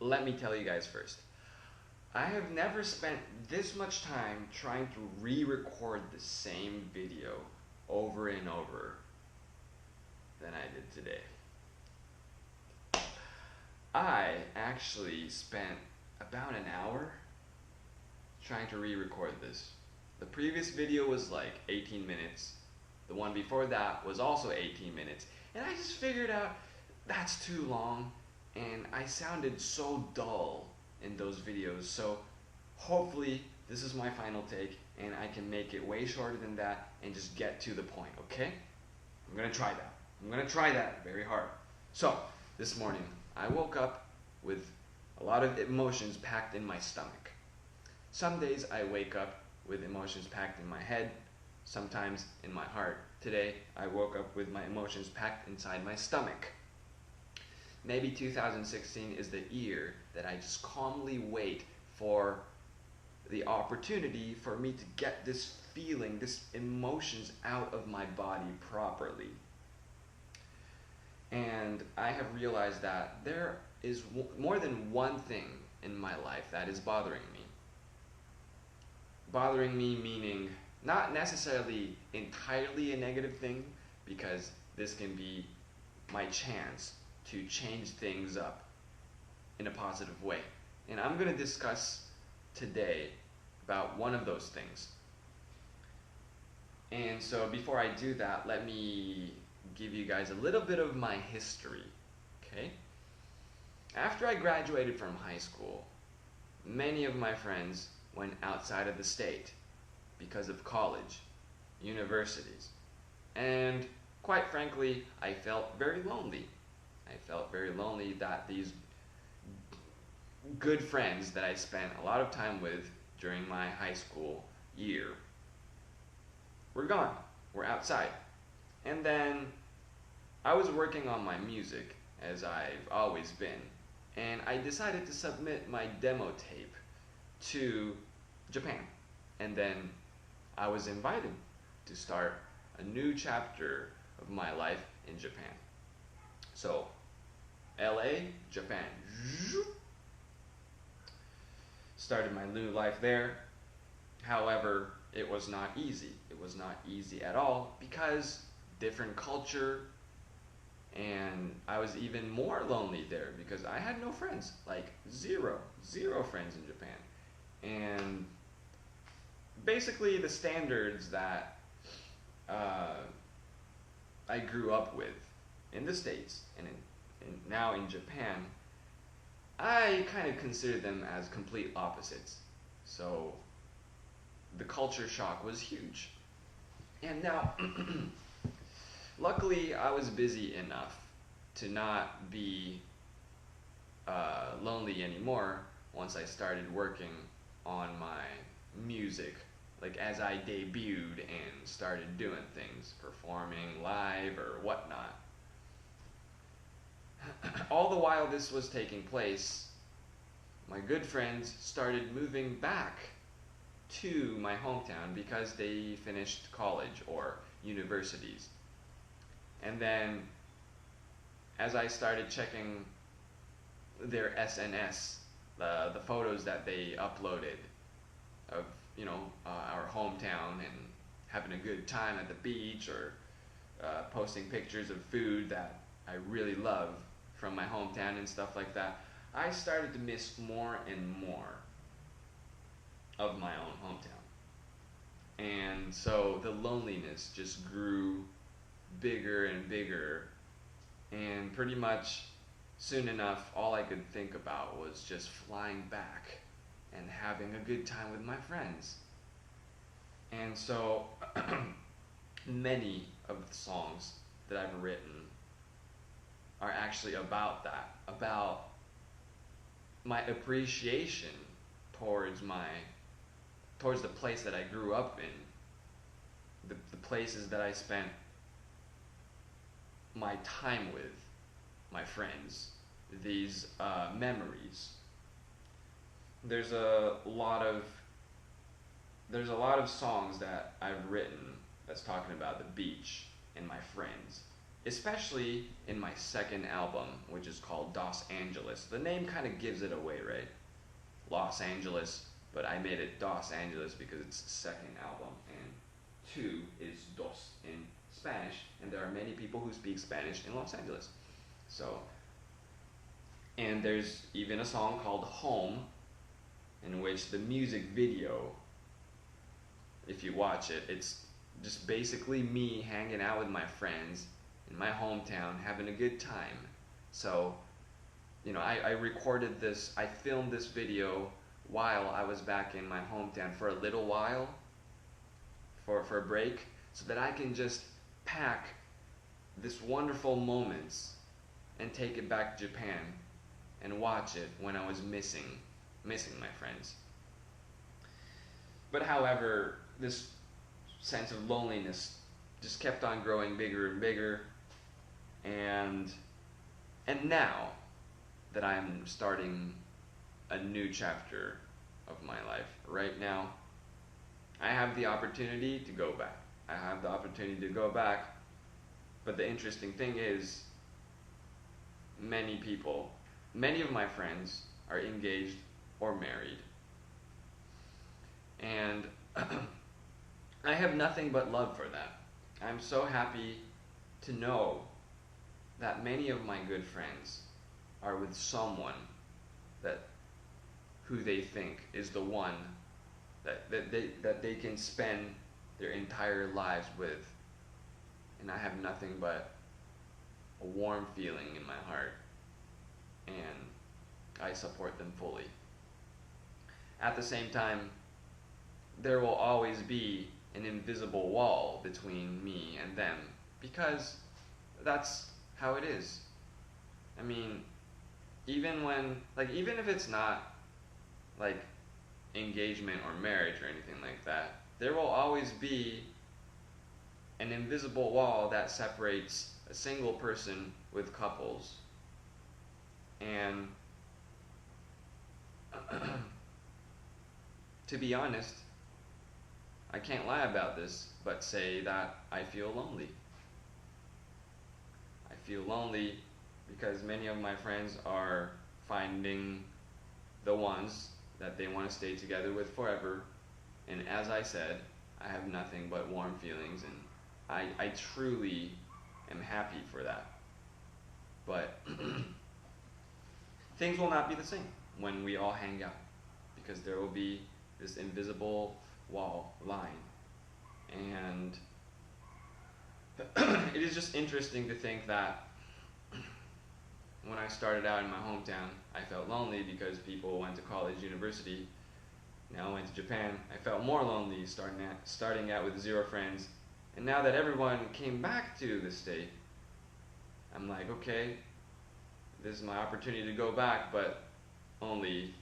let me tell you guys first. I have never spent this much time trying to re-record the same video over and over than I did today. I actually spent about an hour trying to re-record this. The previous video was like 18 minutes. The one before that was also 18 minutes. And I just figured out that's too long and I sounded so dull in those videos. So hopefully this is my final take and I can make it way shorter than that and just get to the point, okay? I'm gonna try that. I'm gonna try that very hard. So, this morning I woke up with a lot of emotions packed in my stomach. Some days I wake up with emotions packed in my head, sometimes in my heart. Today I woke up with my emotions packed inside my stomach. Maybe 2016 is the year that I just calmly wait for the opportunity for me to get this feeling, this emotions out of my body properly. And I have realized that there is more than one thing in my life that is bothering me. Bothering me meaning not necessarily entirely a negative thing, because this can be my chance to change things up in a positive way. And I'm going to discuss today about one of those things. And so before I do that, let me give you guys a little bit of my history, okay? After I graduated from high school, many of my friends went outside of the state because of college, universities, and quite frankly, I felt very lonely. I felt very lonely that these good friends that I spent a lot of time with during my high school year were gone, were outside. And then I was working on my music, as I've always been, and I decided to submit my demo tape to Japan. And then I was invited to start a new chapter of my life in Japan. So, LA, Japan. Started my new life there. However, it was not easy. It was not easy at all because different culture, and I was even more lonely there because I had no friends, like zero friends in Japan. And basically the standards that I grew up with in the States and now in Japan, I kind of consider them as complete opposites. So the culture shock was huge. And now, luckily, I was busy enough to not be lonely anymore once I started working on my music. Like as I debuted and started doing things, performing live or whatnot. All the while this was taking place, my good friends started moving back to my hometown because they finished college or universities. And then as I started checking their SNS, the photos that they uploaded of, our hometown and having a good time at the beach, or posting pictures of food that I really love from my hometown and stuff like that, I started to miss more and more of my own hometown. And so the loneliness just grew bigger and bigger, and pretty much soon enough all I could think about was just flying back and having a good time with my friends. And so many of the songs that I've written are actually about that, about my appreciation towards the place that I grew up in, the places that I spent my time with, my friends, these memories. There's a lot of songs that I've written that's talking about the beach and my friends. especially in my second album, which is called Los Angeles. The name kind of gives it away, right? Los Angeles, but I made it Dos Angeles because it's the second album, and two is dos in Spanish, and there are many people who speak Spanish in Los Angeles. So, and there's even a song called Home, in which the music video, if you watch it, it's just basically me hanging out with my friends in my hometown, having a good time. So, I recorded this, I filmed this video while I was back in my hometown for a little while, for a break, so that I can just pack this wonderful moments and take it back to Japan and watch it when I was missing my friends. But however, this sense of loneliness just kept on growing bigger and bigger, and now that I'm starting a new chapter of my life, right now, I have the opportunity to go back. But the interesting thing is, many of my friends are engaged or married. And I have nothing but love for that. I'm so happy to know that many of my good friends are with someone who they think is the one that they can spend their entire lives with. And I have nothing but a warm feeling in my heart, and I support them fully. At the same time, there will always be an invisible wall between me and them, because that's how it is. I mean, even if it's not like engagement or marriage or anything like that, there will always be an invisible wall that separates a single person with couples. And to be honest, I can't lie about this, but say that I feel lonely. I feel lonely because many of my friends are finding the ones that they want to stay together with forever. And as I said, I have nothing but warm feelings, and I truly am happy for that. But things will not be the same when we all hang out, because there will be this invisible wall line. And it is just interesting to think that when I started out in my hometown, I felt lonely because people went to college, university. Now I went to Japan, I felt more lonely starting out with 0 friends. And now that everyone came back to the state, I'm like, okay, this is my opportunity to go back, but only,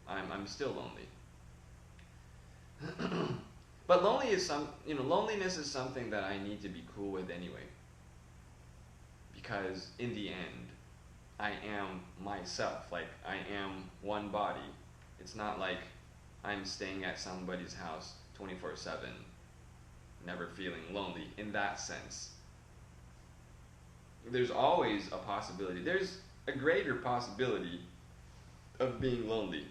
I'm still lonely. But loneliness is something that I need to be cool with anyway. Because in the end, I am myself. Like, I am one body. It's not like I'm staying at somebody's house 24/7, never feeling lonely in that sense. There's always a possibility. There's a greater possibility of being lonely,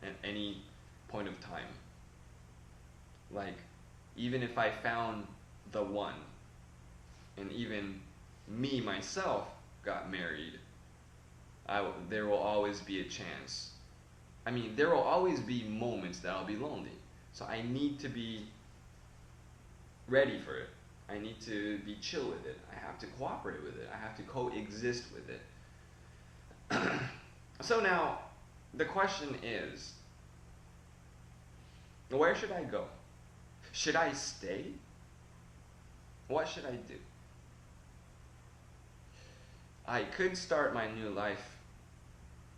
at any point of time. Like, even if I found the one, and even me myself got married, there will always be a chance. I mean, there will always be moments that I'll be lonely. So I need to be ready for it. I need to be chill with it. I have to cooperate with it. I have to coexist with it. So now, the question is, where should I go? Should I stay? What should I do? I could start my new life,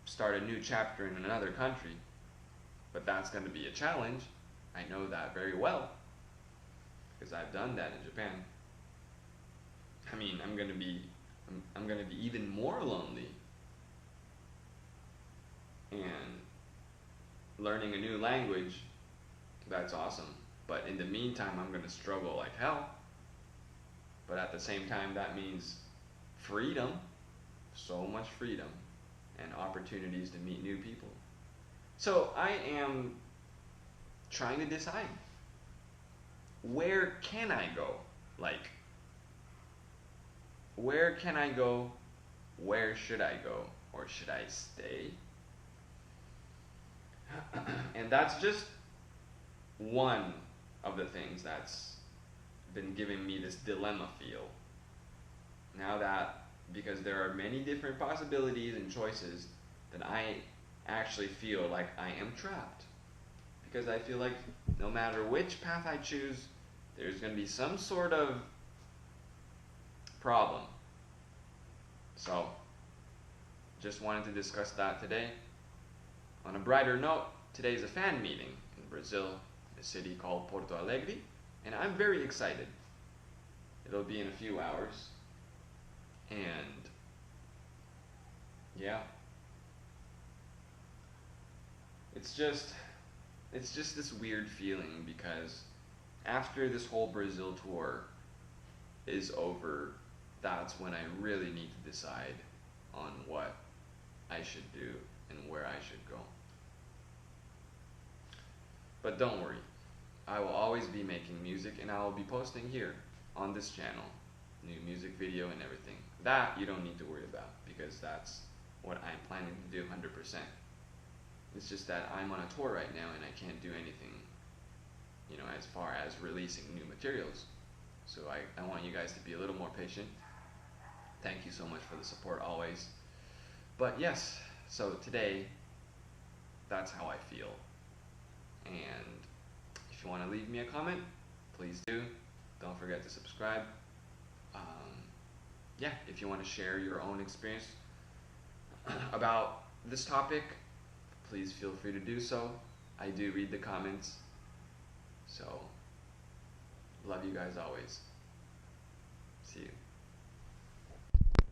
start a new chapter in another country, but that's going to be a challenge. I know that very well, because I've done that in Japan. I mean, I'm going to be even more lonely. And learning a new language, that's awesome. But in the meantime, I'm going to struggle like hell. But at the same time, that means freedom, so much freedom, and opportunities to meet new people. So I am trying to decide, where can I go? Like, where can I go? Where should I go? Or should I stay? And that's just one of the things that's been giving me this dilemma feel. Now that, because there are many different possibilities and choices, that I actually feel like I am trapped. Because I feel like no matter which path I choose, there's going to be some sort of problem. So, just wanted to discuss that today. On a brighter note, today is a fan meeting in Brazil, in a city called Porto Alegre, and I'm very excited. It'll be in a few hours, and yeah, it's just this weird feeling, because after this whole Brazil tour is over, that's when I really need to decide on what I should do and where I should go. But don't worry, I will always be making music, and I will be posting here on this channel, new music video and everything. That you don't need to worry about, because that's what I'm planning to do 100%. It's just that I'm on a tour right now and I can't do anything, as far as releasing new materials. So I want you guys to be a little more patient. Thank you so much for the support always. But yes, so today, that's how I feel. And if you want to leave me a comment, please do. Don't forget to subscribe. Yeah, if you want to share your own experience about this topic, please feel free to do so. I do read the comments. So, love you guys always. See you.